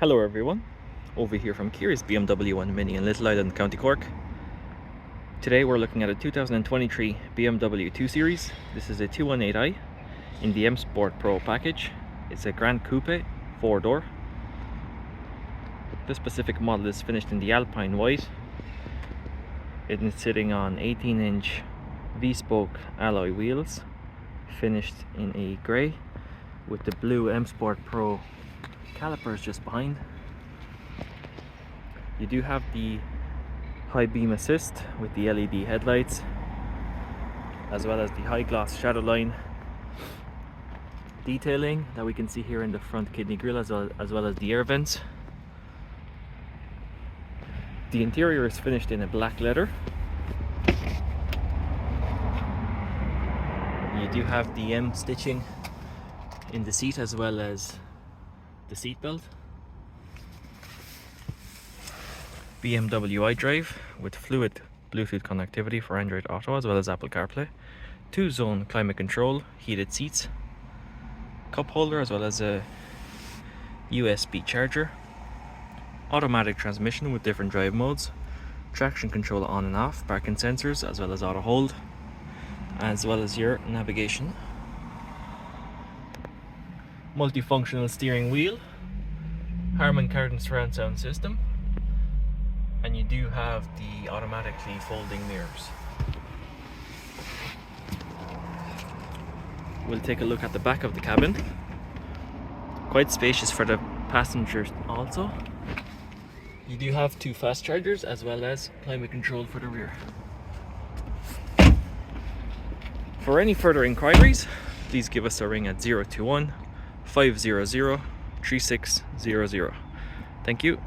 Hello everyone, over here from Kearys BMW One Mini in Little Island, County Cork. Today we're looking at a 2023 BMW 2 Series. This is a 218i in the M Sport Pro package. It's a Gran Coupe 4-door. This specific model is finished in the Alpine white. It is sitting on 18-inch V-spoke alloy wheels, finished in a grey with the blue M Sport Pro calipers just behind. You do have the high beam assist with the LED headlights, as well as the high gloss Shadowline detailing that we can see here in the front kidney grille, as well as the air vents. The interior is finished in a black leather. You do have the M stitching in the seat as well as the seat belt. BMW iDrive with fluid Bluetooth connectivity for Android Auto as well as Apple CarPlay. 2-zone climate control, heated seats, cup holder as well as a USB charger. Automatic transmission with different drive modes. Traction control on and off, parking sensors as well as auto hold, as well as your navigation. Multifunctional steering wheel, Harman Kardon surround sound system, and you do have the automatically folding mirrors. We'll take a look at the back of the cabin. Quite spacious for the passengers also. You do have 2 fast chargers as well as climate control for the rear. For any further inquiries, please give us a ring at 021 500 3600. Thank you.